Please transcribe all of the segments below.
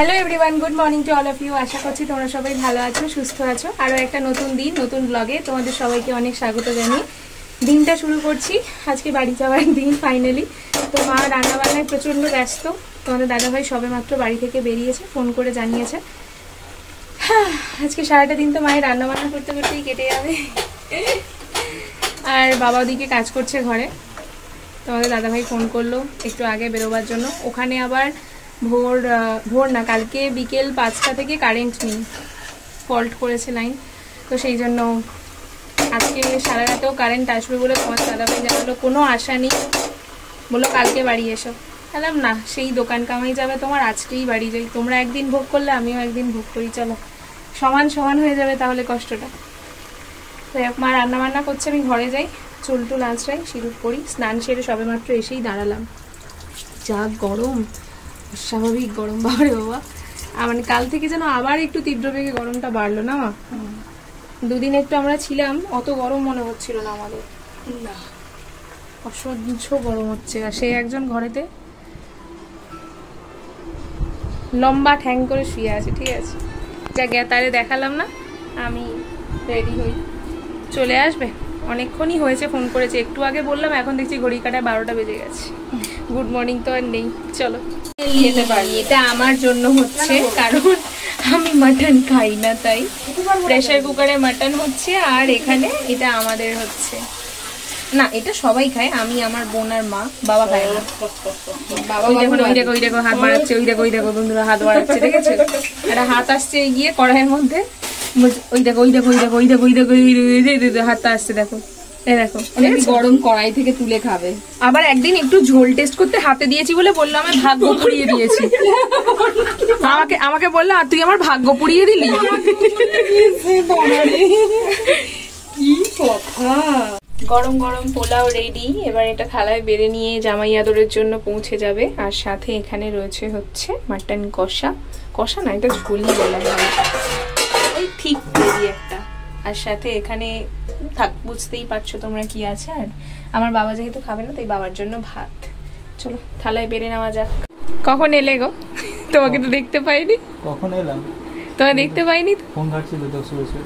Hello everyone, good morning to all of you. আশা করছি তোমরা সবাই ভালো আছো, সুস্থ আছো। আরও একটা নতুন দিন, নতুন ব্লগে তোমাদের সবাইকে অনেক স্বাগত জানিয়ে দিনটা শুরু করছি। আজকে বাড়ি যাওয়ার দিন ফাইনালি। তো মা রান্নাবান্নায় প্রচণ্ড ব্যস্ত। তোমাদের দাদাভাই সবে মাত্র বাড়ি থেকে বেরিয়েছে, ফোন করে জানিয়েছে। হ্যাঁ, আজকে সারাটা দিন তো মায়ের রান্নাবান্না করতে করতেই কেটে যাবে। আর বাবা ওদিকে কাজ করছে ঘরে। তোমাদের দাদাভাই ফোন করলো একটু আগে বেরোবার জন্য। ওখানে আবার ভোর না, কালকে বিকেল 5টা থেকে কারেন্ট নেই, ফল্ট করেছে লাইন। তো সেই জন্য আজকে সারা রাতেও কারেন্ট আসবে বলে তোমার দাদাভাই জানালো, কোনো আশা নেই। বললো কালকে বাড়ি এসো। বললাম না, সেই দোকান কামাই যাবে তোমার, আজকেই বাড়ি যাই। তোমরা একদিন ভোগ করলে আমিও একদিন ভোগ করি, চলো সমান সমান হয়ে যাবে তাহলে কষ্টটা। তো মা রান্না বান্না করছে, আমি ঘরে যাই, চুল টুল আঁচড়াই, সিঁদুর পরি। স্নান সেরে সবে মাত্র এসেই দাঁড়ালাম। যা গরম, স্বাভাবিক গরম, বাবারে বাবা। মানে কাল থেকে যেন আবার একটু তীব্র বেগে গরমটা বাড়লো না মা। দুদিন একটু আমরা ছিলাম, অত গরম মনে হচ্ছিল না আমাদের। না, অসহ্য গরম হচ্ছে। আর সেই একজন ঘরেতে লম্বা ঠ্যাং করে শুয়ে আছে। ঠিক আছে, যা তারে দেখালাম না, আমি রেডি হই, চলে আসবে। অনেকক্ষণই হয়েছে ফোন করেছে, একটু আগে বললাম, এখন দেখছি ঘড়ি কাটায় 12টা বেজে গেছে। গুড মর্নিং তো আর নেই, চলো খেতে পারি। এটা আমার জন্য হচ্ছে, কারণ আমি মাটন খাই না, তাই প্রেসার কুকারে মাটন হচ্ছে। আর এখানে এটা আমাদের হচ্ছে না, এটা সবাই খায়, আমি, আমার বোন আর মা। বাবা খায় না। বাবা ওই দেখো হাত বাড়াচ্ছে, ওই দেখো বন্ধুরা হাত বাড়াচ্ছে, দেখেছো? একটা হাত আসছে এগিয়ে কড়াইয়ের মধ্যে, ওই দেখো হাতটা আসছে, দেখো দেখো গরম কড়াই থেকে তুলে খাবে। আবার একদিন একটু ঝোল টেস্ট করতে হাতে দিয়েছি বলে বললো আমি ভাগ্য পুড়িয়ে দিয়েছি। আমাকে বললো আর তুই আমার ভাগ্য পুড়িয়ে দিলি। কি কথা! গরম গরম পোলাও রেডি। এবার এটা থালায় বেড়ে নিয়ে জামাই আদরের জন্য পৌঁছে যাবে। আর সাথে এখানে রয়েছে হচ্ছে মাটন কষা। কষা না, এটা ঝোলই বলা হয়, ওই ঠিক গ্রেভি একটা। আর সাথে এখানে থাক, বুঝতেই পারছো তোমরা কি আছে। আর আমার বাবা যেহেতু খাবে না, তাই বাবার জন্য ভাত। চলো থালায় বেড়ে নেওয়া যাক। কখন এলে গো? তোমাকে তো দেখতে পাইনি। কখন এলাম? তোমায় দেখতে পাইনি। ফোন ঘাটছিল তো শুয়েছে।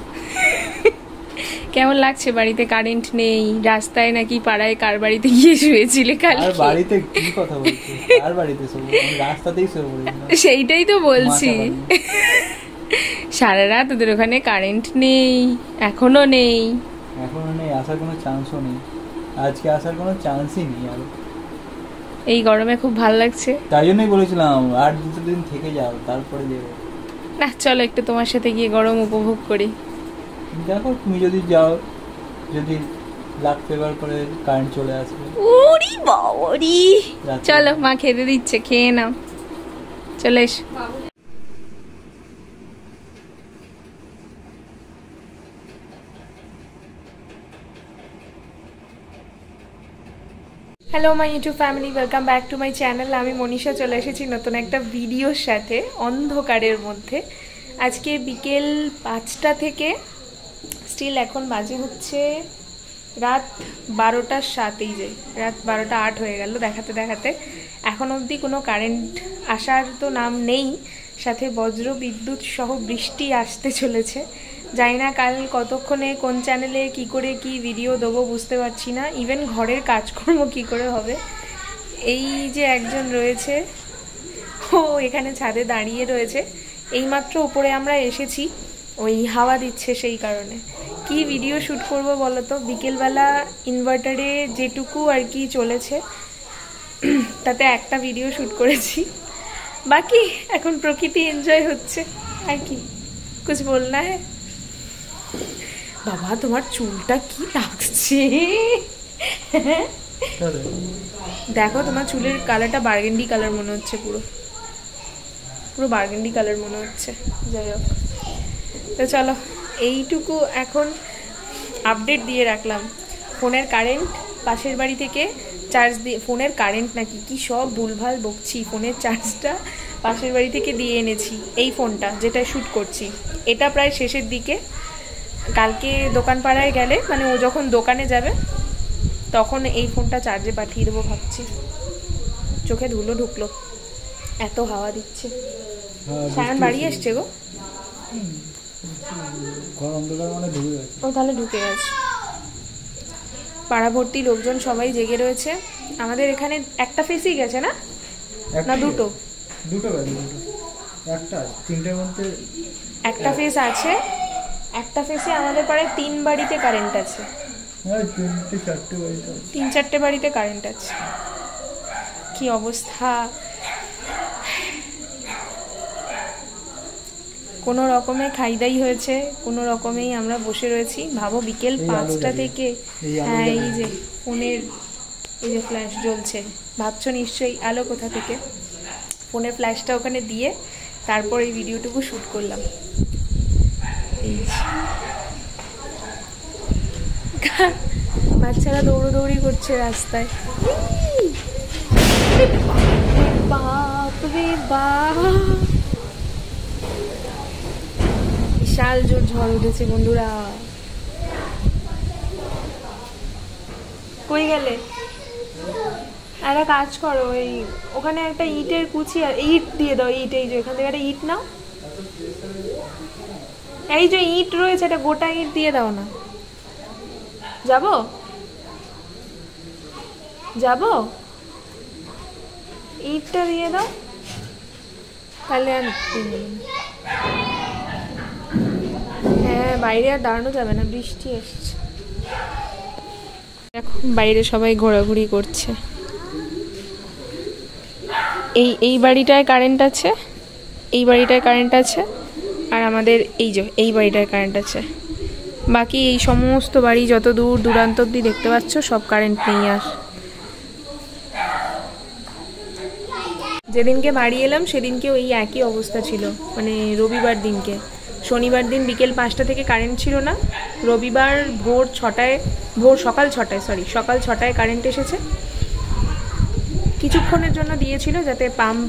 কেমন লাগছে? বাড়িতে কারেন্ট নেই, রাস্তায় নাকি পাড়ায় কার বাড়িতে গিয়ে শুয়েছিলে কাল? আর বাড়িতে কি কথা বলছো? কার বাড়িতে শুবো? আমি রাস্তাতেই শুয়ে পড়ি। সেইটাই তো বলছি। সারা রাত ওদের ওখানে কারেন্ট নেই, এখনো নেই। এখনো নেই, আসার কোনো চান্সও নেই। আজকে আসার কোনো চান্সই নেই। আর এই গরমে খুব ভালো লাগছে, তাই জন্যই বলেছিলাম আর 2 দিন থেকে যাও, তারপরে যাবো। না চলো একটু তোমার সাথে গিয়ে গরম উপভোগ করি। দেখো তুমি যদি যাও, যদি লাখ ফেভার করে কারেন্ট চলে আসবে। ওরি বাবারি, চলো মা খেতে দিচ্ছে, খেয়ে নাও, চলে এসো। Hello my YouTube family, welcome back to my channel. আমি মনীষা চলে এসেছি নতুন একটা ভিডিওর সাথে, অন্ধকারের মধ্যে। আজকে বিকেল 5টা থেকে স্টিল এখন বাজে হচ্ছে রাত 12টার 7, এই যে রাত 12টা 8 হয়ে গেল দেখাতে দেখাতে। এখন অবধি কোনো কারেন্ট আসার তো নাম নেই, সাথে বজ্র বিদ্যুৎ সহ বৃষ্টি আসতে চলেছে। জানি না কাল কতক্ষণে কোন চ্যানেলে কি করে কি ভিডিও দেবো বুঝতে পারছি না। ইভেন ঘরের কাজকর্ম কি করে হবে। এই যে একজন রয়েছে, ও এখানে ছাদে দাঁড়িয়ে রয়েছে। এইমাত্র উপরে আমরা এসেছি, ওই হাওয়া দিচ্ছে সেই কারণে। কি ভিডিও শ্যুট করব বলো তো? বিকেলবেলা ইনভার্টারে যেটুকু আর কি চলেছে তাতে একটা ভিডিও শ্যুট করেছি, বাকি এখন প্রকৃতি এনজয় হচ্ছে আর কি। কুছ বলনা হ্যাঁ? বাবা তোমার চুলটা কি লাগছে! দেখো তোমার চুলের কালারটা বার্গেন্ডি কালার মনে হচ্ছে, পুরো পুরো বার্গেন্ডি কালার মনে হচ্ছে। যাই হোক, তো চলো এইটুকু এখন আপডেট দিয়ে রাখলাম। ফোনের কারেন্ট পাশের বাড়ি থেকে চার্জ দিয়ে, ফোনের কারেন্ট নাকি কি সব ভুলভাল বকছি, ফোনের চার্জটা পাশের বাড়ি থেকে দিয়ে এনেছি। এই ফোনটা যেটা শ্যুট করছি, এটা প্রায় শেষের দিকে। কালকে দোকান পাড়ায় গেলে, মানে ও যখন দোকানে যাবে তখন এই ফোনটা চার্জে পাঠিয়ে দেবো ভাবছি। চোখে ধুলো ঢুকলো, এত হাওয়া দিচ্ছে। সায়ন বাড়ি এসছে গো? ঘর অন্ধকার মানে ঢুকে গেছে। ও তাহলে ঢুকে গেছে। পাড়া ভর্তি লোকজন সবাই জেগে রয়েছে। আমাদের এখানে একটা ফেসই গেছে না, না দুটো? দুটো গেছে, দুটো। একটা তিনটের মধ্যে একটা ফেস আছে। একটা ফেসে আমাদের পাড়ায় 3 বাড়িতে কারেন্ট আছে। হ্যাঁ, 3-4টে বাড়িতে আছে। 3-4টে বাড়িতে কারেন্ট আছে। কি অবস্থা! কোনো রকমে খাইদাই হয়েছে, কোনো রকমেই আমরা বসে রয়েছি। ভাবো বিকেল 5টা থেকে। হ্যাঁ, এই যে ফোনের এই যে ফ্ল্যাশ জ্বলছে, ভাবছো নিশ্চয়ই আলো কোথা থেকে। ফোনের ফ্ল্যাশটা ওখানে দিয়ে তারপর এই ভিডিওটুকু শ্যুট করলাম। এই বাচ্চারা দৌড়োদৌড়ি করছে রাস্তায়। বাপ রে বাপ, বিশাল জোর ঝড় উঠেছে বন্ধুরা। কই গেলে? একটা কাজ করো, এই ওখানে একটা ইটের কুচি আর ইট দিয়ে দাও। ইট, এই যে এখান থেকে একটা ইট নাও। এই যে ইট রয়েছে, একটা গোটা ইট দিয়ে দাও না। যাবো যাবো, ইটটা দিয়ে দাও তাহলে। আর হ্যাঁ, বাইরে আর দাঁড়ানো যাবে না, বৃষ্টি এসছে। এখন বাইরে সবাই ঘোরাঘুরি করছে। এই বাড়িটায় কারেন্ট আছে, এই বাড়িটায় কারেন্ট আছে, আর আমাদের এই বাড়িটায় কারেন্ট আছে। বাকি এই সমস্ত বাড়ি যত দূর দূরান্ত অব্দি দেখতে পাচ্ছ সব কারেন্ট নেই। আর যেদিনকে বাড়ি এলাম সেদিনকেও এই একই অবস্থা ছিল, মানে রবিবার দিনকে। শনিবার দিন বিকেল 5টা থেকে কারেন্ট ছিল না। রবিবার সকাল 6টায় কারেন্ট এসেছে। কিছুক্ষণের জন্য দিয়েছিল যাতে পাম্প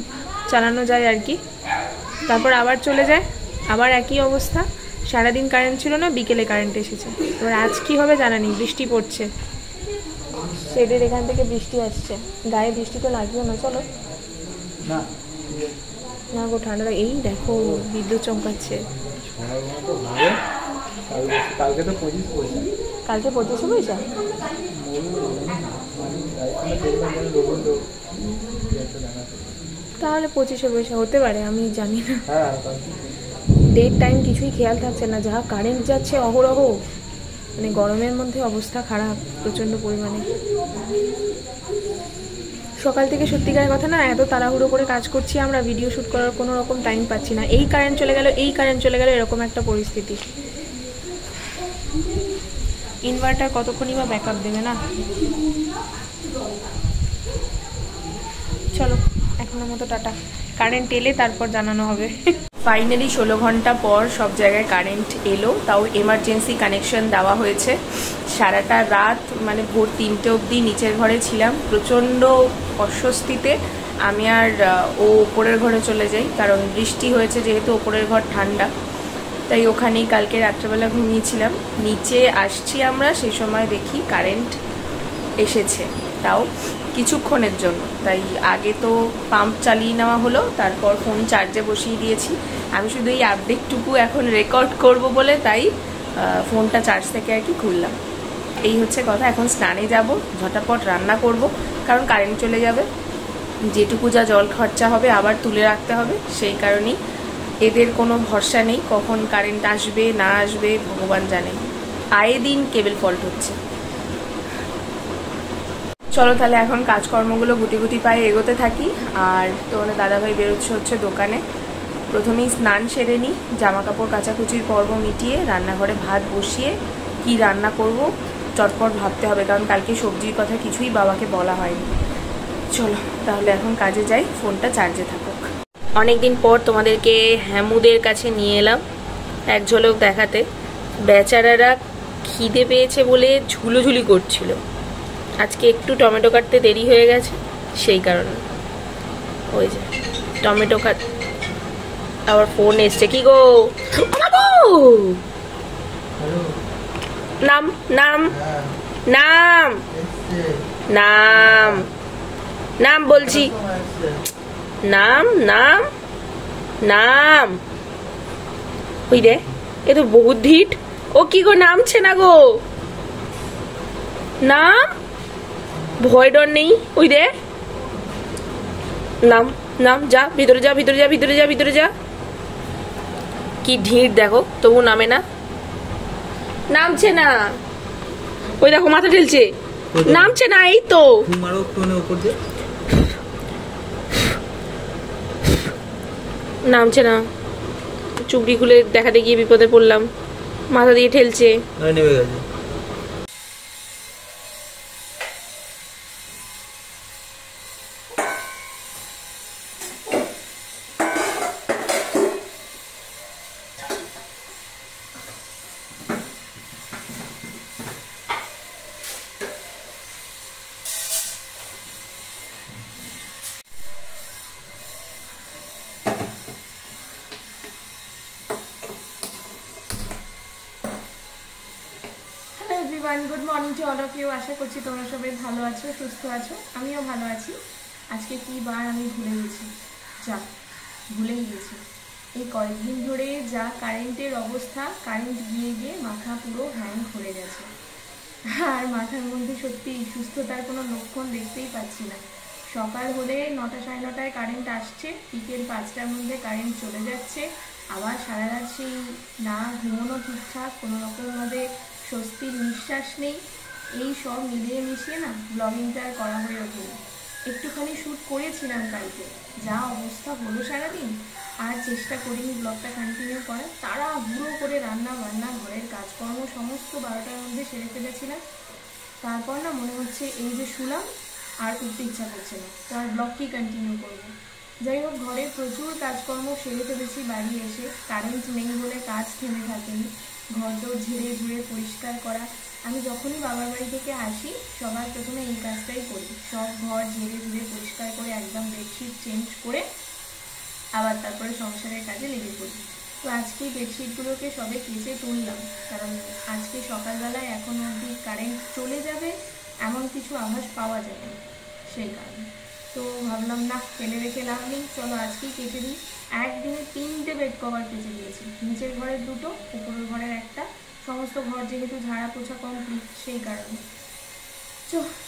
চালানো যায় আর কি। তারপর আবার চলে যায়, আবার একই অবস্থা। সারাদিন কারেন্ট ছিল না, বিকেলে কারেন্ট এসেছে। এবার আজ কী হবে জানা নেই, বৃষ্টি পড়ছে। শেডের এখান থেকে বৃষ্টি আসছে, গায়ে বৃষ্টি তো লাগবে না। চলো না গো, ঠান্ডা। এই দেখো বিদ্যুৎ চমকাচ্ছে। কালকে 25 পয়সা। তাহলে 25 পয়সা হতে পারে, আমি জানি না। ডেট টাইম কিছুই খেয়াল থাকছে না, যা কারেন্ট যাচ্ছে অহরহ। মানে গরমের মধ্যে অবস্থা খারাপ প্রচণ্ড পরিমাণে। সকাল থেকে সত্যিকারের কথা না, এত তাড়াহুড়ো করে কাজ করছি আমরা, ভিডিও শ্যুট করার কোনো রকম টাইম পাচ্ছি না। এই কারেন্ট চলে গেল, এরকম একটা পরিস্থিতি। ইনভার্টার কতক্ষণই বা ব্যাকআপ দেবে না। চলো এখনের মতো টাটা। কারেন্ট এলে তারপর জানানো হবে। ফাইনালি 16 ঘন্টা পর সব জায়গায় কারেন্ট এলো, তাও এমার্জেন্সি কানেকশন দেওয়া হয়েছে। সারাটা রাত মানে ভোর 3টে অবধি নিচের ঘরে ছিলাম, প্রচণ্ড অস্বস্তিতে। আমি আর ও ওপরের ঘরে চলে যাই, কারণ বৃষ্টি হয়েছে যেহেতু, ওপরের ঘর ঠান্ডা, তাই ওখানেই কালকে রাত্রেবেলা ঘুমিয়েছিলাম। নিচে আসছি আমরা, সেই সময় দেখি কারেন্ট এসেছে, তাও কিছুক্ষণের জন্য। তাই আগে তো পাম্প চালিয়ে নেওয়া হলো, তারপর ফোন চার্জে বসিয়ে দিয়েছি। আমি শুধু এই আপডেটটুকু এখন রেকর্ড করব বলে তাই ফোনটা চার্জ থেকে আর কি খুললাম। এই হচ্ছে কথা। এখন স্নানে যাব, ঝটাপট রান্না করব, কারণ কারেন্ট চলে যাবে। যেটুকু যা জল খরচা হবে আবার তুলে রাখতে হবে। সেই কারণেই এদের কোনো ভরসা নেই, কখন কারেন্ট আসবে না আসবে ভগবান জানে। আয়ে দিন কেবল ফল্ট হচ্ছে। চলো তাহলে এখন কাজকর্মগুলো গুটি গুটি পায়ে এগোতে থাকি। আর তোমাদের দাদাভাই বেরোচ্ছে হচ্ছে দোকানে। প্রথমেই স্নান সেরে নিই, জামা কাপড় কাচাকুচির পর্ব মিটিয়ে রান্নাঘরে ভাত বসিয়ে কি রান্না করব চটপট ভাবতে হবে, কারণ কালকে সবজির কথা কিছুই বাবাকে বলা হয়নি। চলো তাহলে এখন কাজে যাই, ফোনটা চার্জে থাকুক। অনেকদিন পর তোমাদেরকে হ্যামুদের কাছে নিয়ে এলাম এক ঝলক দেখাতে। বেচারারা খিদে পেয়েছে বলে ঝুলোঝুলি করছিল। আজকে একটু টমেটো কাটতে দেরি হয়ে গেছে, সেই কারণে। ওই যে টমেটো কাট, আবার ফোন এসছে। কি গো নাম নাম নাম নাম নাম বলছি, নাম নাম নাম। ওই রে, এ তো বহুত ঢিট। ও কি গো নামছে না গো, নাম। ভয় ডর নেই। ওই রে, নাম নাম, যা ভিতরে যা, ভিতরে যা, ভিতরে যা, ভিতরে যা। কি ঢিট দেখো, তবু নামে না, নামছে না। ওই দেখো মাথা ঠেলছে, নামছে না। এই তো নামছে না। চুবড়ি খুলে দেখাতে গিয়ে বিপদে পড়লাম, মাথা দিয়ে ঠেলছে। Good morning to all of you. আশা করছি তোমরা সবাই ভালো আছো, সুস্থ আছো, আমিও ভালো আছি। আজকে কি বার আমি ভুলে গেছি, ভুলেই গেছি। এই কয়েকদিন ধরে যা কারেন্টের অবস্থা, কারেন্ট গিয়ে গিয়ে মাথা পুরো হ্যাং করে গেছে। আর মাথার মধ্যে সত্যি সুস্থতার কোনো লক্ষণ দেখতেই পাচ্ছি না। সকাল হলে 9টা সাড়ে 9টায় কারেন্ট আসছে, বিকেল 5টার মধ্যে কারেন্ট চলে যাচ্ছে। আবার সারা রাত সেই না ঘুমোনো ঠিকঠাক, কোনো রকমভাবে স্বস্তির নিঃশ্বাস নেই। এই সব মিলিয়ে মিশিয়ে না ব্লগিংটা আর করা হয়ে ওঠেনি। একটুখানি শ্যুট করেছিলাম কালকে, যা অবস্থা হলো সারাদিন, আর চেষ্টা করিনি ব্লগটা কন্টিনিউ করার। তাড়াহুড়ো করে রান্না বান্না ঘরের কাজকর্ম সমস্ত 12টার মধ্যে সেরে ফেলেছিলাম। তারপর না মনে হচ্ছে এই যে শুলাম আর উঠতে ইচ্ছা করছে না, তো আর ব্লগ কি কন্টিনিউ করবো। যাই হোক, ঘরে প্রচুর কাজকর্ম সেরে ফেলেছি। বাড়ি এসে কারেন্ট নেই বলে কাজ থেমে থাকেনি। ঘর দোর ঝেড়ে ঝুড়ে পরিষ্কার করা। আমি যখনই বাবার বাড়ি থেকে আসি সবার প্রথমে এই কাজটাই করি, সব ঘর ঝেড়ে ঝুড়ে পরিষ্কার করে একদম বেডশিট চেঞ্জ করে আবার তারপরে সংসারের কাজে লেগে পড়ি। তো আজকে বেডশিটগুলোকে সবে কেচে তুললাম, কারণ আজকে সকালবেলায় এখন অবধি কারেন্ট চলে যাবে এমন কিছু আভাস পাওয়া যাবে না, সেই কারণে। তো ভাবলাম না, ফেলে রেখে লাভ নেই, চলো আজকেই কেচে দিই। একদিনে 3টে বেড কভার কেচে দিয়েছি, নিচের ঘরের 2টো, উপরের ঘরের 1টা। সমস্ত ঘর যেহেতু ঝাড়া পোছা কমপ্লিট, সেই কারণে।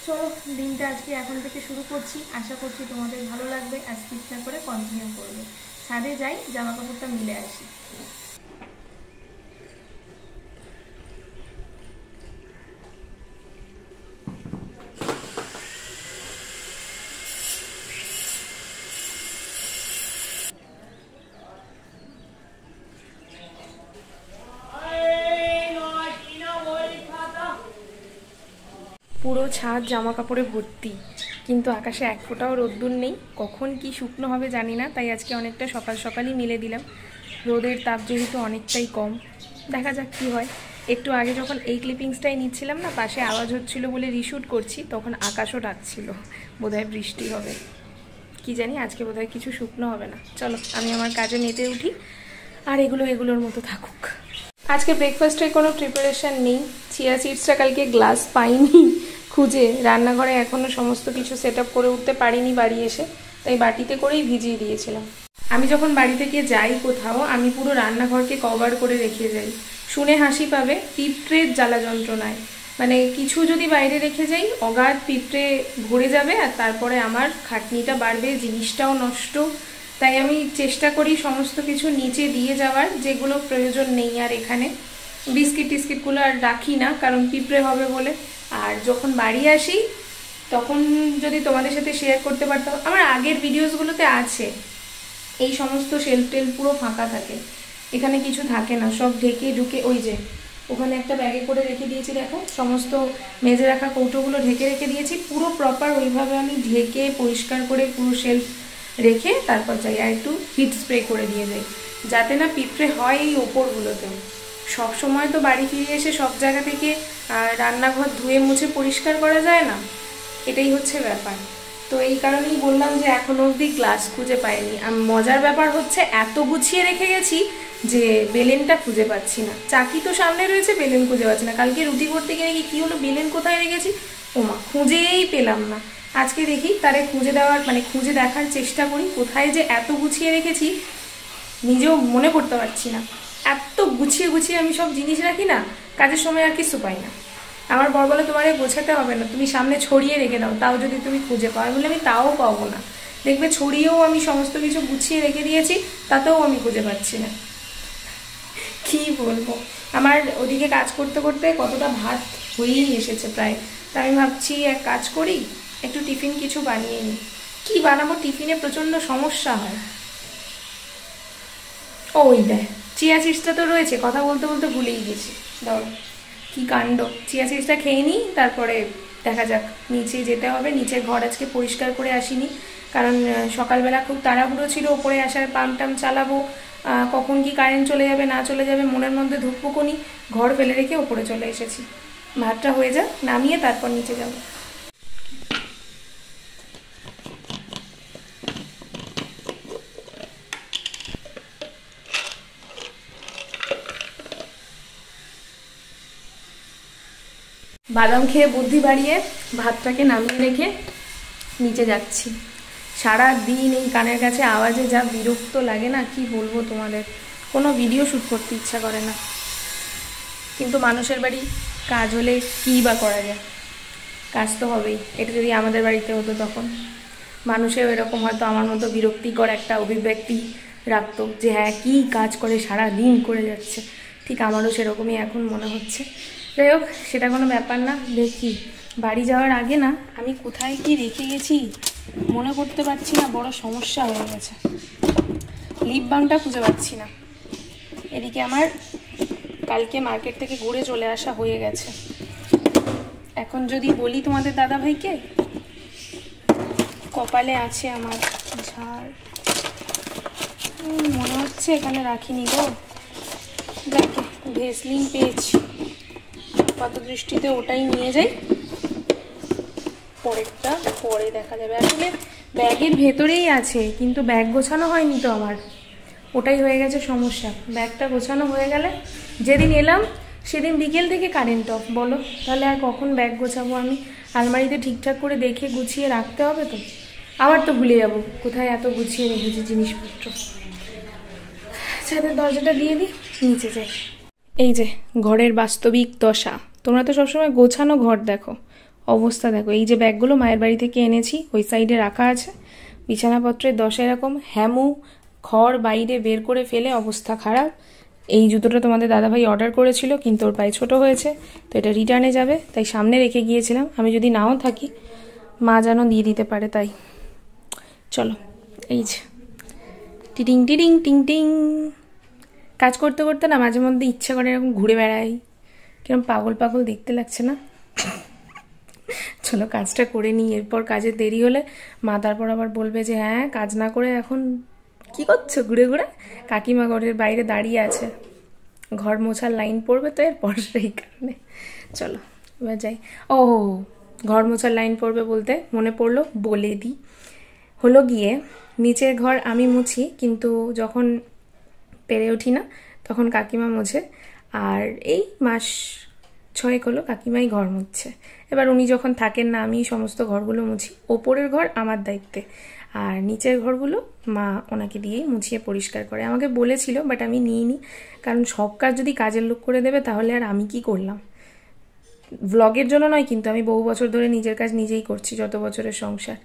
চলো দিনটা আজকে এখন থেকে শুরু করছি। আশা করছি তোমাদের ভালো লাগবে, আর স্কিপ না করে কন্টিনিউ করবে। ছাদে যাই, জামা কাপড়টা মিলে আসি। পুরো ছাদ জামা কাপড়ে ভর্তি, কিন্তু আকাশে এক ফোঁটাও রোদ্দুর নেই। কখন কি শুকনো হবে জানি না, তাই আজকে অনেকটা সকাল সকালই মিলে দিলাম। রোদের তাপ যেহেতু অনেকটাই কম, দেখা যাক কী হয়। একটু আগে যখন এই ক্লিপিংসটাই নিচ্ছিলাম না, পাশে আওয়াজ হচ্ছিল বলে রিশুট করছি, তখন আকাশও ডাকছিল বোধহয় বৃষ্টি হবে, কি জানি আজকে বোধহয় কিছু শুকনো হবে না। চলো আমি আমার কাজে মেতে উঠি, আর এগুলোর মতো থাকুক। আজকে ব্রেকফাস্টের কোনো প্রিপারেশান নেই। চিয়া সিডসটা কালকে গ্লাস পাইনি খুঁজে, রান্নাঘরে এখনও সমস্ত কিছু সেট আপ করে উঠতে পারিনি বাড়ি এসে, তাই বাটিতে করেই ভিজিয়ে দিয়েছিলাম। আমি যখন বাড়ি থেকে যাই কোথাও, আমি পুরো রান্নাঘরকে কভার করে রেখে যাই। শুনে হাসি পাবে, পিঁপড়ের জ্বালা যন্ত্রণায়, মানে কিছু যদি বাইরে রেখে যাই অগাধ পিঁপড়ে ভরে যাবে, আর তারপরে আমার খাটনিটা বাড়বে, জিনিসটাও নষ্ট। তাই আমি চেষ্টা করি সমস্ত কিছু নিচে দিয়ে যাওয়ার, যেগুলো প্রয়োজন নেই। আর এখানে বিস্কিট টিস্কিটগুলো আর রাখি না, কারণ পিঁপড়ে হবে বলে। আর যখন বাড়ি আসি তখন যদি তোমাদের সাথে শেয়ার করতে পারতাম, আমার আগের ভিডিওসগুলোতে আছে, এই সমস্ত শেলফ টেল পুরো ফাঁকা থাকে, এখানে কিছু থাকে না, সব ঢেকে ঢুকে। ওই যে ওখানে একটা ব্যাগে করে রেখে দিয়েছি, দেখো সমস্ত মেজে রাখা কৌটোগুলো ঢেকে রেখে দিয়েছি পুরো প্রপার। ওইভাবে আমি ঢেকে পরিষ্কার করে পুরো শেলফ রেখে তারপর যাই, আর একটু হিট স্প্রে করে দিয়ে যাই, যাতে না পিঁপড়ে হয় এই ওপরগুলোতে। সব সময় তো বাড়ি ফিরে এসে সব জায়গা থেকে রান্নাঘর ধুয়ে মুছে পরিষ্কার করা যায় না, এটাই হচ্ছে ব্যাপার। তো এই কারণেই বললাম যে এখনো অবধি গ্লাস খুঁজে পাইনি। মজার ব্যাপার হচ্ছে এত গুছিয়ে রেখে গেছি যে বেলেনটা খুঁজে পাচ্ছি না। চাকি তো সামনে রয়েছে, বেলেন খুঁজে পাচ্ছি না। কালকে রুটি করতে গিয়ে কি হলো, বেলেন কোথায় রেখেছি, ওমা খুঁজেই পেলাম না। আজকে দেখি তারে খুঁজে দেওয়ার, মানে খুঁজে দেখার চেষ্টা করি কোথায় যে এত গুছিয়ে রেখেছি। নিজেও মনে করতে পারছি না। এত গুছিয়ে গুছিয়ে আমি সব জিনিস রাখি না, কাজের সময় আর কিছু পাই না। আমার বর বলে তোমার গোছাতে হবে না, তুমি সামনে ছড়িয়ে রেখে দাও, তাও যদি তুমি খুঁজে পাও। বলে আমি তাও পাবো না, দেখবে ছড়িয়েও আমি সমস্ত কিছু গুছিয়ে রেখে দিয়েছি, তাতেও আমি খুঁজে পাচ্ছি না। কি বলবো, আমার ওদিকে কাজ করতে করতে কতটা ভাত হয়েই এসেছে প্রায়। তা আমি ভাবছি এক কাজ করি, একটু টিফিন কিছু বানিয়ে নিই। কি বানাবো, টিফিনে প্রচণ্ড সমস্যা হয়। ওই দেখ চিয়া সিডসটা তো রয়েছে, কথা বলতে বলতে ভুলেই গেছি। দাঁড়ো, কি কাণ্ড। চিয়া সিডসটা খেয়ে নিই, তারপরে দেখা যাক। নিচে যেতে হবে, নিচের ঘর আজকে পরিষ্কার করে আসিনি, কারণ সকালবেলা খুব তাড়াহুড়ো ছিল। ওপরে আসার পাম্প টাম চালাবো, কখন কি কারেন্ট চলে যাবে না চলে যাবে মনের মধ্যে ধুকপুকুনি, ঘর ফেলে রেখে ওপরে চলে এসেছি। ভাতটা হয়ে যাক, নামিয়ে তারপর নিচে যাব। বাদাম খেয়ে বুদ্ধি বাড়িয়ে ভাতটাকে নামিয়ে রেখে নিচে যাচ্ছি। সারা দিন এই কানের কাছে আওয়াজে যা বিরক্ত লাগে না, কি বলবো তোমাদের। কোনো ভিডিও শ্যুট করতে ইচ্ছা করে না, কিন্তু মানুষের বাড়ি কাজ হলে কী বা করা যায়, কাজ তো হবেই। এটা যদি আমাদের বাড়িতে হতো তখন মানুষেও এরকম হয়তো আমার মতো বিরক্তিকর একটা অভিব্যক্তি রাখতো, যে হ্যাঁ কী কাজ করে সারা দিন করে যাচ্ছে। ঠিক আমারও সেরকমই এখন মনে হচ্ছে। যাই হোক, সেটা কোনো ব্যাপার না। দেখি বাড়ি যাওয়ার আগে না আমি কোথায় কি রেখে গেছি মনে করতে পারছি না, বড় সমস্যা হয়ে গেছে। লিপ বামটা খুঁজে পাচ্ছি না। এদিকে আমার কালকে মার্কেট থেকে ঘুরে চলে আসা হয়ে গেছে। এখন যদি বলি তোমাদের দাদা ভাইকে, কপালে আছে আমার ঝাড়, মনে হচ্ছে এখানে রাখিনি গো। দেখো ভেসলিন পেয়েছি, কত দৃষ্টিতে ওটাই নিয়ে যাই, পরেরটা পরে দেখা যাবে। আসলে ব্যাগের ভেতরেই আছে, কিন্তু ব্যাগ গোছানো হয়নি তো আমার, ওটাই হয়ে গেছে সমস্যা। ব্যাগটা গোছানো হয়ে গেলে, যেদিন এলাম সেদিন বিকেল থেকে কারেন্ট অফ, বলো তাহলে আর কখন ব্যাগ গোছাবো আমি? আলমারিতে ঠিকঠাক করে দেখে গুছিয়ে রাখতে হবে তো, আবার তো ভুলে যাবো কোথায় এত গুছিয়ে রেখেছি জিনিসপত্র। ছাদের দরজাটা দিয়ে দিই, নিচে যাই। এই যে ঘরের বাস্তবিক দশা। তোমরা তো সবসময় গোছানো ঘর দেখো, অবস্থা দেখো। এই যে ব্যাগগুলো মায়ের বাড়ি থেকে এনেছি, ওই সাইডে রাখা আছে। বিছানাপত্রের দশা এরকম, হ্যামু খড় বাইরে বের করে ফেলে অবস্থা খারাপ। এই জুতোটা তোমাদের দাদাভাই অর্ডার করেছিল, কিন্তু ওর পায়ে ছোট হয়েছে, তো এটা রিটার্নে যাবে, তাই সামনে রেখে গিয়েছিলাম। আমি যদি নাও থাকি মা যেন দিয়ে দিতে পারে, তাই চলো। এই যে টিটিং টিটিং টিং টিং, কাজ করতে করতে না মাঝে মধ্যে ইচ্ছা করে এরকম ঘুরে বেড়াই, কিরকম পাগল পাগল দেখতে লাগছে না? চলো কাজটা করে নিই, এরপর কাজের দেরি হলে মা তারপর আবার বলবে যে হ্যাঁ কাজ না করে এখন কি করছো ঘুরে ঘুরে। কাকিমা ঘরের বাইরে দাঁড়িয়ে আছে, ঘর মোছার লাইন পড়বে তো এরপর, সেই কারণে। চলো এবার যাই। ও ঘর মোছার লাইন পড়বে বলতে মনে পড়লো, বলে দিই। হলো গিয়ে নিচের ঘর আমি মুছি, কিন্তু যখন পেরে উঠি না তখন কাকিমা মোছে। আর এই মাস 6 হলো কাকিমাই ঘর মুছছে। এবার উনি যখন থাকেন না, আমি সমস্ত ঘরগুলো মুছি। ওপরের ঘর আমার দায়িত্বে, আর নিচের ঘরগুলো মা ওনাকে দিয়েই মুছিয়ে পরিষ্কার করে। আমাকে বলেছিল, বাট আমি নিইনি, কারণ সব কাজ যদি কাজের লোক করে দেবে তাহলে আর আমি কি করলাম। ব্লগের জন্য নয়, কিন্তু আমি বহু বছর ধরে নিজের কাজ নিজেই করছি, যত বছরের সংসার।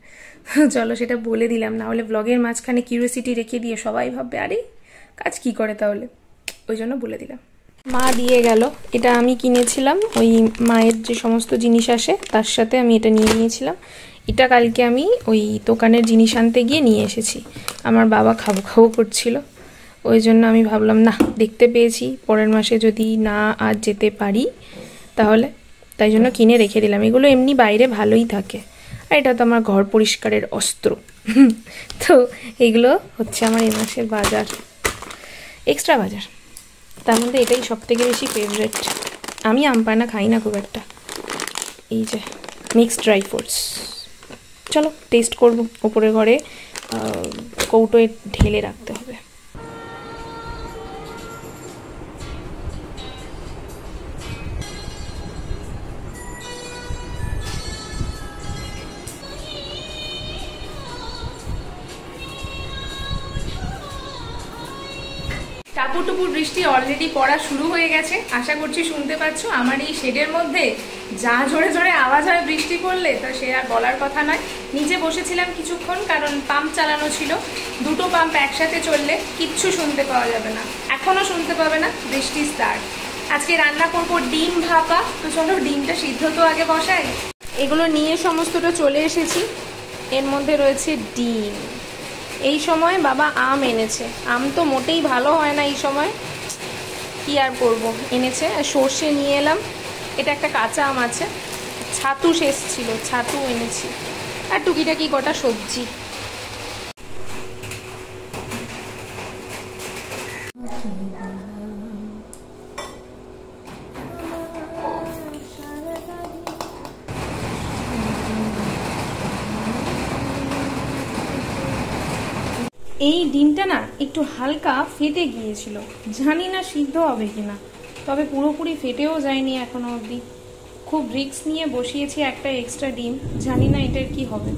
চলো সেটা বলে দিলাম, না হলে ব্লগের মাঝখানে কিউরিওসিটি রেখে দিয়ে সবাই ভাববে আরে কাজ কি করে তাহলে, ওই জন্য বলে দিলাম। মা দিয়ে গেল, এটা আমি কিনেছিলাম, ওই মায়ের যে সমস্ত জিনিস আসে তার সাথে আমি এটা নিয়ে নিয়েছিলাম। এটা কালকে আমি ওই দোকানের জিনিস আনতে গিয়ে নিয়ে এসেছি। আমার বাবা খাবো খাবো করছিল, ওই জন্য আমি ভাবলাম না, দেখতে পেয়েছি পরের মাসে যদি না আজ যেতে পারি তাহলে, তাই জন্য কিনে রেখে দিলাম। এগুলো এমনি বাইরে ভালোই থাকে, আর এটা তো আমার ঘর পরিষ্কারের অস্ত্র। তো এগুলো হচ্ছে আমার এই মাসের বাজার, এক্সট্রা বাজার। তার মধ্যে এটাই সব থেকে বেশি ফেভারিট। আমি আম পানা খাই না খুব একটা। এই যে মিক্সড ড্রাই ফ্রুটস, চলো টেস্ট করবো। ওপরের ঘরে কৌটোয় ঢেলে রাখতে হবে। টাপুর টুপুর বৃষ্টি অলরেডি পড়া শুরু হয়ে গেছে, আশা করছি শুনতে পাচ্ছ। আমার এই শেডের মধ্যে যা জোরে জোরে আওয়াজ হয় বৃষ্টি পড়লে, তা সে আর বলার কথা নয়। নিচে বসেছিলাম কিছুক্ষণ, কারণ পাম্প চালানো ছিল। দুটো পাম্প একসাথে চললে কিচ্ছু শুনতে পাওয়া যাবে না, এখনো শুনতে পাবে না, বৃষ্টি স্টার্ট। আজকে রান্না করবো ডিম ভাপা। তো চলো ডিমটা সিদ্ধ তো আগে বসাই। এগুলো নিয়ে সমস্তটা চলে এসেছি। এর মধ্যে রয়েছে ডিম। এই সময় বাবা আম এনেছে। আম তো মোটেই ভালো হয় না এই সময়, কি আর করব, এনেছে। সর্ষে নিয়ে এলাম, এটা একটা কাঁচা আম আছে। ছাতু শেষ ছিল, ছাতু এনেছি, আর টুকিটাকি কটা সবজি। এই ডিমটা না একটু হালকা ফেটে গিয়েছিল, জানি না সিদ্ধ হবে কিনা, তবে পুরোপুরি ফেটেও যায়নি এখনো অবধি। খুব রিস্ক নিয়ে বসিয়েছি একটা এক্সট্রা ডিম, জানি না এটার কি হবে।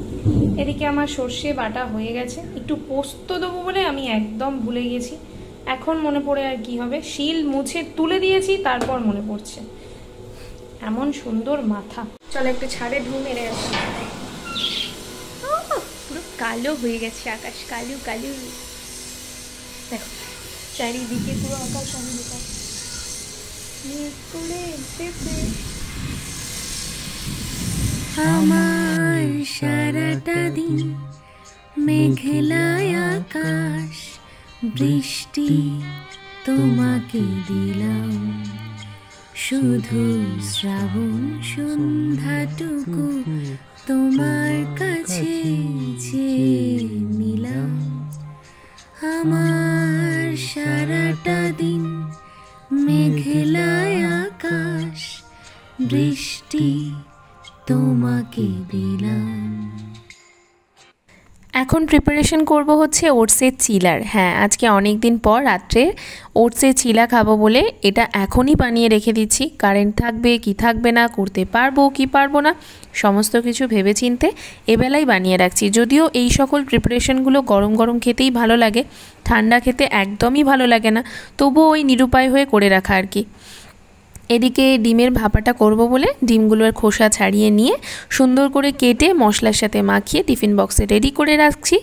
এদিকে আমার সর্ষে বাটা হয়ে গেছে, একটু পোস্ত দেবো বলে আমি একদম ভুলে গেছি। এখন মনে পড়ে আর কি হবে, শিল মুছে তুলে দিয়েছি, তারপর মনে পড়ছে। এমন সুন্দর মাথা। চলো একটা ছাড়ে ঢু মেরে আসি। পুরো কালো হয়ে গেছে আকাশ, কালো কালো। দেখো চারিদিকে পুরো আকাশ অন্ধকার। আমার সারাটা দিন মেঘলা আকাশ, বৃষ্টি তোমাকে দিলাম, শুধু শ্রাবণ সন্ধ্যাটুকু তোমার কাছে চেয়ে নিলাম। আমার সারাটা দিন মেঘলা আকাশ, বৃষ্টি তোমাকে দিলাম। এখন প্রিপারেশন করব হচ্ছে ওটসের চিলার। হ্যাঁ, আজকে অনেক দিন পর রাত্রে ওটসের চিলা খাবো বলে এটা এখনই বানিয়ে রেখে দিচ্ছি। কারেন্ট থাকবে কি থাকবে না, করতে পারবো কি পারবো না, সমস্ত কিছু ভেবেচিন্তে এবেলাই বানিয়ে রাখছি। যদিও এই সকল প্রিপারেশনগুলো গরম গরম খেতেই ভালো লাগে, ঠান্ডা খেতে একদমই ভালো লাগে না, তবুও ওই নিরুপায় হয়ে করে রাখা আর কি। এদিকে ডিমের ভাপাটা করব বলে ডিমগুলোর খোসা ছাড়িয়ে নিয়ে সুন্দর করে কেটে মশলার সাথে মাখিয়ে টিফিন বক্সে রেডি করে রাখছি,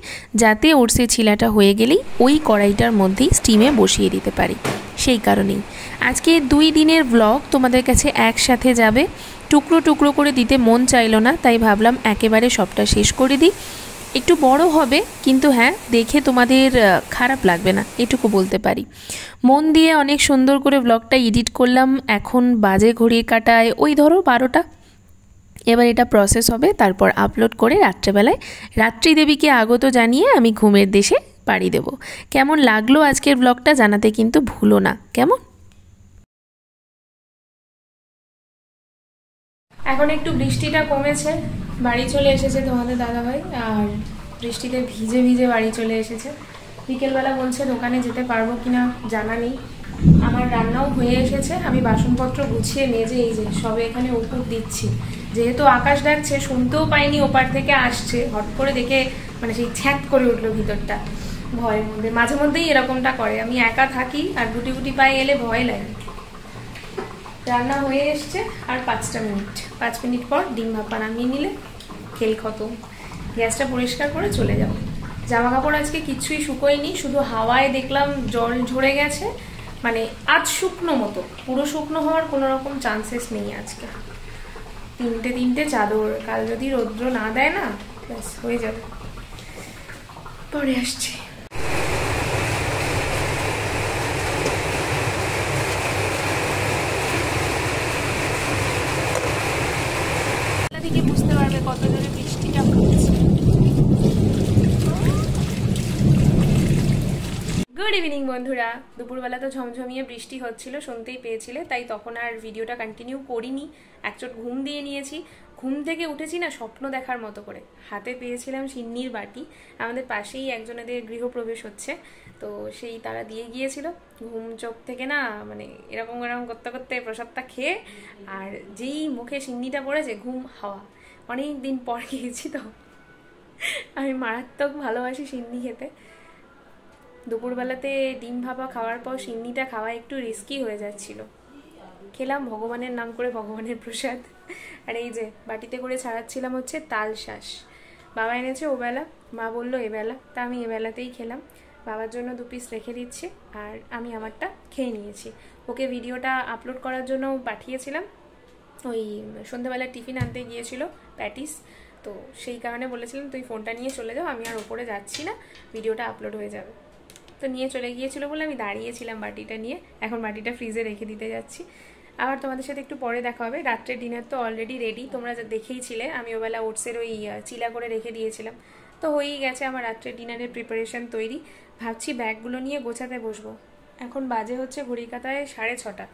যাতে ওটসের ছিলাটা হয়ে গেলেই ওই কড়াইটার মধ্যেই স্টিমে বসিয়ে দিতে পারি। সেই কারণেই আজকে 2 দিনের ব্লগ তোমাদের কাছে একসাথে যাবে। টুকরো টুকরো করে দিতে মন চাইলো না, তাই ভাবলাম একেবারে সবটা শেষ করে দিই। একটু বড় হবে, কিন্তু হ্যাঁ দেখে তোমাদের খারাপ লাগবে না, এটুকু বলতে পারি। মন দিয়ে অনেক সুন্দর করে ব্লগটা এডিট করলাম। এখন বাজে ঘড়ির কাঁটায় ওই ধরো 12টা। এবার এটা প্রসেস হবে, তারপর আপলোড করে রাত্রেবেলায় রাত্রি দেবীকে আগত জানিয়ে আমি ঘুমের দেশে পাড়ি দেব। কেমন লাগলো আজকের ব্লগটা জানাতে কিন্তু ভুলো না, কেমন? এখন একটু বৃষ্টিটা কমেছে, বাড়ি চলে এসেছে তোমাদের দাদাভাই, আর বৃষ্টিতে ভিজে ভিজে বাড়ি চলে এসেছে। বিকেলবেলা বলছে দোকানে যেতে পারবো কিনা জানা নেই। আমার রান্নাও হয়ে এসেছে, আমি বাসনপত্র গুছিয়ে মেজে এই যে সবে এখানে উপর দিচ্ছি। যেহেতু আকাশ ডাকছে, শুনতেও পাইনি ওপার থেকে আসছে, হট করে দেখে মানে সেই ছ্যাঁক করে উঠলো ভিতরটা ভয়ের মধ্যে। মাঝে মধ্যেই এরকমটা করে, আমি একা থাকি আর গুটি গুটি পায়ে এলে ভয় লাগে। রান্না হয়ে এসছে, আর 5 মিনিট পর ডিম ভাপা নামিয়ে নিলে খেল খতম। গ্যাসটা পরিষ্কার করে চলে যাবো। জামা কাপড় আজকে কিছুই শুকোয়নি, শুধু হাওয়ায় দেখলাম জল ঝরে গেছে, মানে আজ শুকনো মতো, পুরো শুকনো হওয়ার কোনো রকম চান্সেস নেই আজকে। 3টে চাদর, কাল যদি রৌদ্র না দেয় না ব্যাস হয়ে যাবে। পরে আসছি। দিকে বুঝতে পারবে কত জোরে বৃষ্টিটা হচ্ছে। গুড ইভিনিং বন্ধুরা। দুপুরবেলা তো ঝমঝমিয়ে বৃষ্টি হচ্ছিল, শুনতেই পেয়েছিলে, তাই তখন আর ভিডিওটা কন্টিনিউ করিনি। একচোট ঘুম দিয়ে নিয়েছি। ঘুম থেকে উঠেছি না স্বপ্ন দেখার মতো করে, হাতে পেয়েছিলাম সিন্নির বাটি। আমাদের পাশেই একজনেদের গৃহপ্রবেশ হচ্ছে, তো সেই তারা দিয়ে গিয়েছিল। ঘুম চোখ থেকে না মানে এরকম এরকম করতে করতে প্রসাদটা খেয়ে, আর যেই মুখে সিন্নিটা পড়েছে ঘুম হাওয়া। অনেক দিন পর খেয়েছি তো, আমি মারাত্মক ভালোবাসি সিন্নি খেতে। দুপুরবেলাতে ডিম ভাপা খাওয়ার পর সিন্নিটা খাওয়া একটু রিস্কি হয়ে যাচ্ছিল। খেলাম ভগবানের নাম করে, ভগবানের প্রসাদ। আর এই যে বাটিতে করে ছাড়াচ্ছিলাম হচ্ছে তাল শাঁস। বাবা এনেছে ওবেলা, মা বললো এবেলা, তা আমি এবেলাতেই খেলাম। বাবার জন্য 2 পিস রেখে দিচ্ছি আর আমি আমারটা খেয়ে নিয়েছি। ওকে ভিডিওটা আপলোড করার জন্য পাঠিয়েছিলাম, ওই সন্ধ্যাবেলা টিফিন আনতে গিয়েছিল প্যাটিস, তো সেই কারণে বলেছিলাম তুই ফোনটা নিয়ে চলে যাও, আমি আর ওপরে যাচ্ছি না, ভিডিওটা আপলোড হয়ে যাবে। তো নিয়ে চলে গিয়েছিল বলে আমি দাঁড়িয়েছিলাম বাটিটা নিয়ে। এখন বাটিটা ফ্রিজে রেখে দিতে যাচ্ছি। আবার তোমাদের সাথে একটু পরে দেখা হবে। রাত্রের ডিনার তো অলরেডি রেডি, তোমরা দেখেইছিলে। আমি ওবেলা ওটসের ওই চিলা করে রেখে দিয়েছিলাম, তো হয়েই গেছে আমার রাত্রের ডিনারের প্রিপারেশন তৈরি। ভাবছি ব্যাগগুলো নিয়ে গোছাতে বসবো। এখন বাজে হচ্ছে ঘড়ি কাঁটায় 6:30।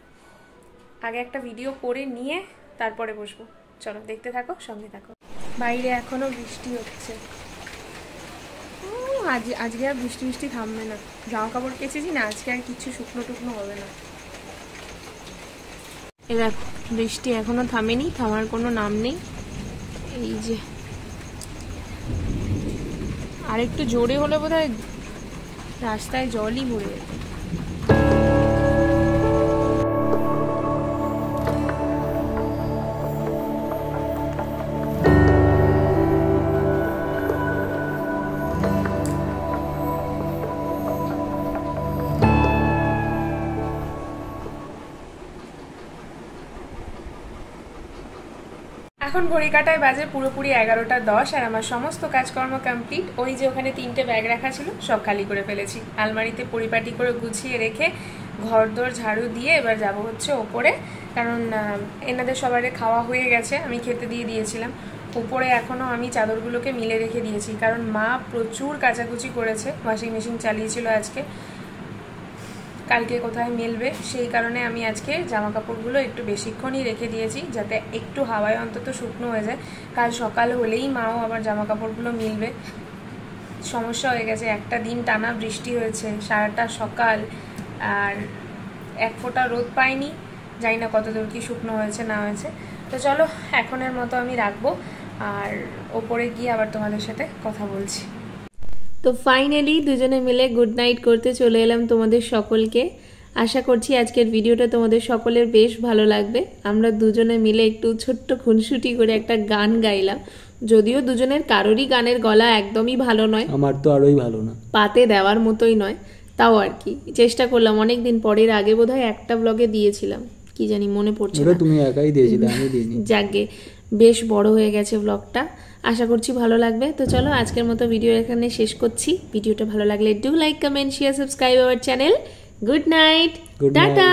আগে একটা ভিডিও করে নিয়ে তারপরে বসবো। চলো দেখতে থাকো, সঙ্গে থাকো। বাইরে এখনো বৃষ্টি হচ্ছে। আজকে আর বৃষ্টি থামবে না। জামা কাপড় কেচেছি না, আজকে আর কিছু শুকনো টুকনো হবে না। এ দেখো বৃষ্টি এখনো থামেনি, থামার কোনো নাম নেই। এই যে আর একটু জোরে হলে বোধহয় রাস্তায় জলই ভরে যেত। এখন ঘড়ি কাটায় বাজে পুরোপুরি 11:10 আর আমার সমস্ত কাজকর্ম কমপ্লিট। ওই যে ওখানে 3টে ব্যাগ রাখা ছিল, সব খালি করে ফেলেছি। আলমারিতে পরিপাটি করে গুছিয়ে রেখে ঘরদোর ঝাড়ু দিয়ে এবার যাব হচ্ছে ওপরে, কারণ এনাদের সবারে খাওয়া হয়ে গেছে, আমি খেতে দিয়ে দিয়েছিলাম। উপরে এখনও আমি চাদরগুলোকে মিলে রেখে দিয়েছি, কারণ মা প্রচুর কাচাকুচি করেছে, ওয়াশিং মেশিন চালিয়েছিল আজকে, কালকে কোথায় মেলবে, সেই কারণে আমি আজকে জামা কাপড়গুলো একটু বেশিক্ষণই রেখে দিয়েছি, যাতে একটু হাওয়ায় অন্তত শুকনো হয়ে যায়। কাল সকাল হলেই মাও আবার জামা কাপড়গুলো মিলবে। সমস্যা হয়ে গেছে, একটা দিন টানা বৃষ্টি হয়েছে, সারাটা সকাল, আর এক ফোঁটা রোদ পাইনি। জানি না কতদূর কি শুকনো হয়েছে না হয়েছে। তো চলো এখনের মতো আমি রাখবো, আর ওপরে গিয়ে আবার তোমাদের সাথে কথা বলছি। তো ফাইনালি দুজনে মিলে গুড নাইট করতে চলে এলাম তোমাদের সকলকে। আশা করছি আজকের ভিডিওটা তোমাদের সকলের বেশ ভালো লাগবে। আমরা দুজনে মিলে একটু ছোট্ট খুনসুটি করে একটা গান গাইলাম, যদিও দুজনের কারোরই গানের গলা একদমই ভালো নয়, আমার তো আরোই ভালো না, পাতে দেওয়ার মতোই নয়, তাও আর কি চেষ্টা করলাম। অনেকদিন পরের আগে বোধহয় একটা ব্লগে দিয়েছিলাম, কি জানি মনে পড়ছে না। তুমি একাই দিয়েছিলে, আমি দিইনি। যাকে বেশ বড় হয়ে গেছে ব্লগটা, আশা করছি ভালো লাগবে। তো চলো আজকের মতো ভিডিও এখানে শেষ করছি। ভিডিওটা ভালো লাগলে do like, comment, share, subscribe our channel. Good night, tata.